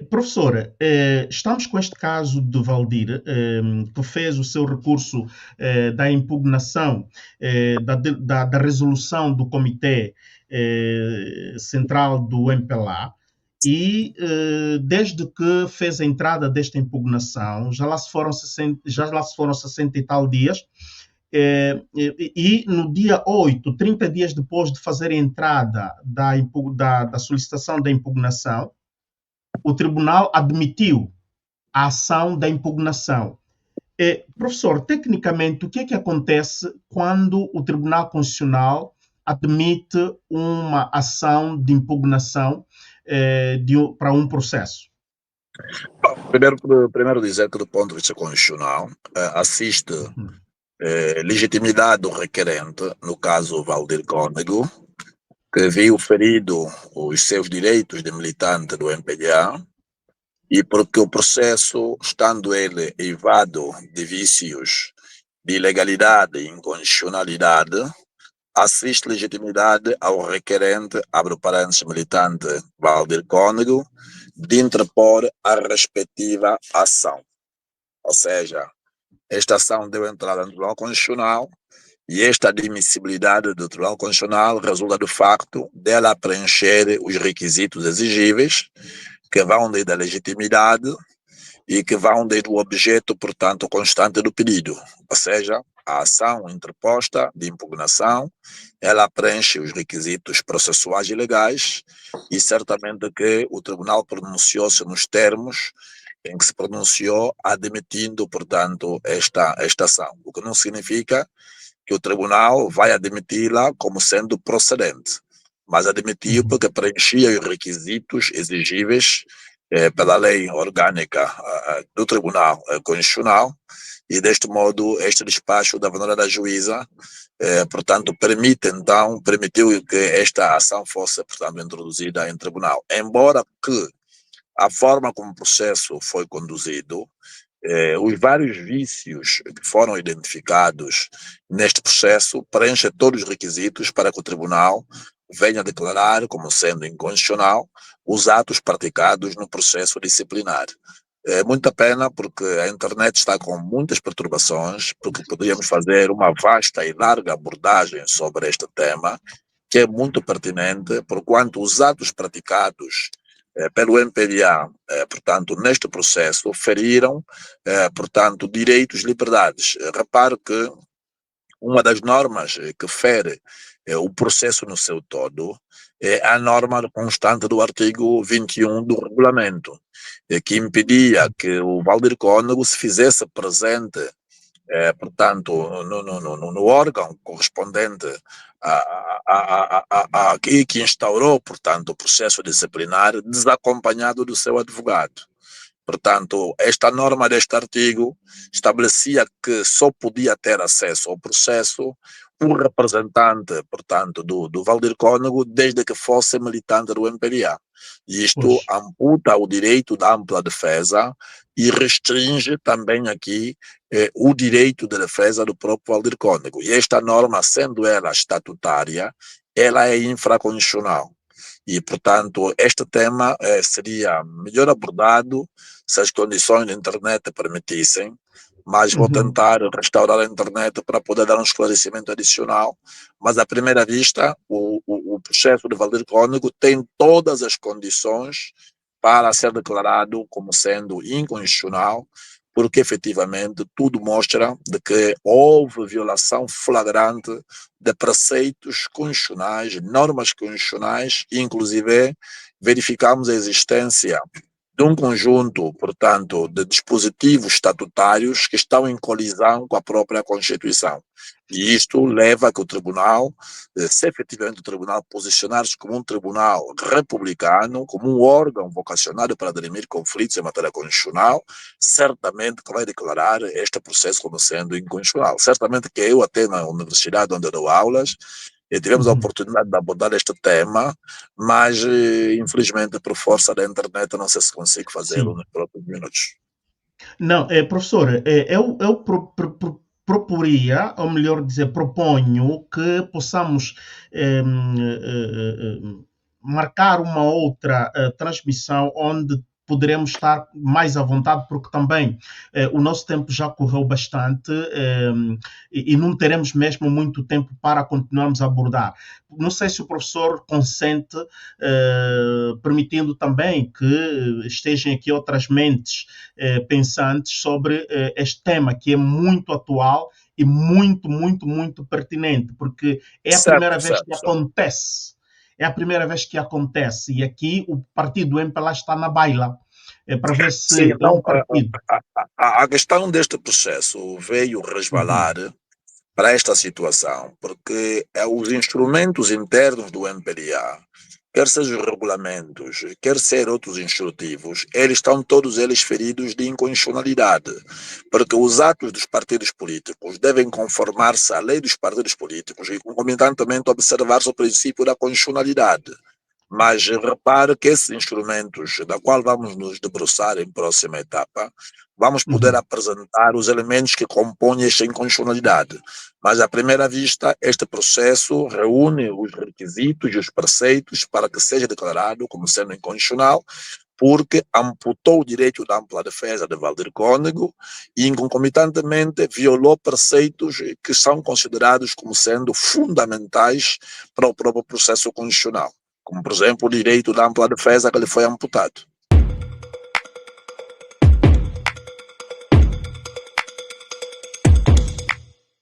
Professora, estamos com este caso de Valdir, que fez o seu recurso da impugnação da resolução do Comitê Central do MPLA. E desde que fez a entrada desta impugnação, já lá se foram 60 e tal dias, e no dia 8, 30 dias depois de fazer a entrada da solicitação da impugnação, o tribunal admitiu a ação da impugnação. Professor, tecnicamente, o que é que acontece quando o Tribunal Constitucional admite uma ação de impugnação para um processo? Bom, primeiro dizer que do ponto de vista constitucional, assiste legitimidade do requerente, no caso Valdir Cónego, que viu ferido os seus direitos de militante do MPLA e porque o processo, estando ele eivado de vícios de ilegalidade e inconstitucionalidade, assiste legitimidade ao requerente, abre parênteses, militante Valdir Cónego, de interpor a respectiva ação. Ou seja, esta ação deu entrada no Tribunal Constitucional e esta admissibilidade do Tribunal Constitucional resulta do facto dela preencher os requisitos exigíveis que vão desde a legitimidade e que vão desde o objeto, portanto, constante do pedido. Ou seja, a ação interposta de impugnação, ela preenche os requisitos processuais e legais e certamente que o Tribunal pronunciou-se nos termos em que se pronunciou admitindo, portanto, esta ação. O que não significa que o Tribunal vai admiti-la como sendo procedente, mas admitiu porque preenchia os requisitos exigíveis pela lei orgânica do Tribunal Constitucional e, deste modo, este despacho da honorária da juíza, portanto, permitiu que esta ação fosse, portanto, introduzida em tribunal. Embora que a forma como o processo foi conduzido, os vários vícios que foram identificados neste processo preenchem todos os requisitos para que o tribunal venha declarar como sendo inconstitucional os atos praticados no processo disciplinar. É muita pena porque a internet está com muitas perturbações, porque poderíamos fazer uma vasta e larga abordagem sobre este tema, que é muito pertinente, porquanto os atos praticados pelo MPLA, portanto, neste processo, feriram, portanto, direitos e liberdades. Repare que uma das normas que fere o processo no seu todo é a norma constante do artigo 21 do regulamento, que impedia que o Valdir Cónego se fizesse presente, portanto, no órgão correspondente que instaurou, portanto, o processo disciplinar desacompanhado do seu advogado. Portanto, esta norma deste artigo estabelecia que só podia ter acesso ao processo um representante, portanto, do Valdir Cónego, desde que fosse militante do MPLA. E isto amputa o direito da ampla defesa e restringe também aqui o direito de defesa do próprio Valdir Cónego. E esta norma, sendo ela estatutária, ela é infraconstitucional. E, portanto, este tema seria melhor abordado se as condições da internet permitissem, mas vou tentar restaurar a internet para poder dar um esclarecimento adicional. Mas, à primeira vista, o processo de Valdir Cónego tem todas as condições para ser declarado como sendo inconstitucional, porque efetivamente tudo mostra de que houve violação flagrante de preceitos constitucionais, normas constitucionais, e inclusive verificamos a existência de um conjunto, portanto, de dispositivos estatutários que estão em colisão com a própria Constituição. E isto leva a que o tribunal, se efetivamente o tribunal posicionar-se como um tribunal republicano, como um órgão vocacionado para dirimir conflitos em matéria constitucional, certamente que vai declarar este processo como sendo inconstitucional. Certamente que eu, até na universidade onde eu dou aulas, tivemos a oportunidade de abordar este tema, mas infelizmente por força da internet não sei se consigo fazê-lo nos próximos minutos. Não, professor, eu proporia, ou melhor dizer, proponho que possamos marcar uma outra transmissão onde poderemos estar mais à vontade, porque também o nosso tempo já correu bastante e não teremos mesmo muito tempo para continuarmos a abordar. Não sei se o professor consente, permitindo também que estejam aqui outras mentes pensantes sobre este tema, que é muito atual e muito, muito, muito pertinente, porque é a primeira Certo, vez certo, que certo. acontece. É a primeira vez que acontece. E aqui o partido MPLA está na baila. É para ver Sim, se é um então, partido. a questão deste processo veio resvalar Uhum, para esta situação, porque os instrumentos internos do MPLA, quer sejam regulamentos, quer ser outros instrutivos, eles estão todos eles feridos de inconstitucionalidade, porque os atos dos partidos políticos devem conformar-se à lei dos partidos políticos e, concomitantemente, observar-se o princípio da constitucionalidade. Mas repare que esses instrumentos, da qual vamos nos debruçar em próxima etapa, vamos poder uhum, apresentar os elementos que compõem esta inconstitucionalidade. Mas, à primeira vista, este processo reúne os requisitos e os preceitos para que seja declarado como sendo inconstitucional, porque amputou o direito da ampla defesa de Valdir Cónego e, concomitantemente, violou preceitos que são considerados como sendo fundamentais para o próprio processo constitucional, como, por exemplo, o direito da ampla defesa que lhe foi amputado.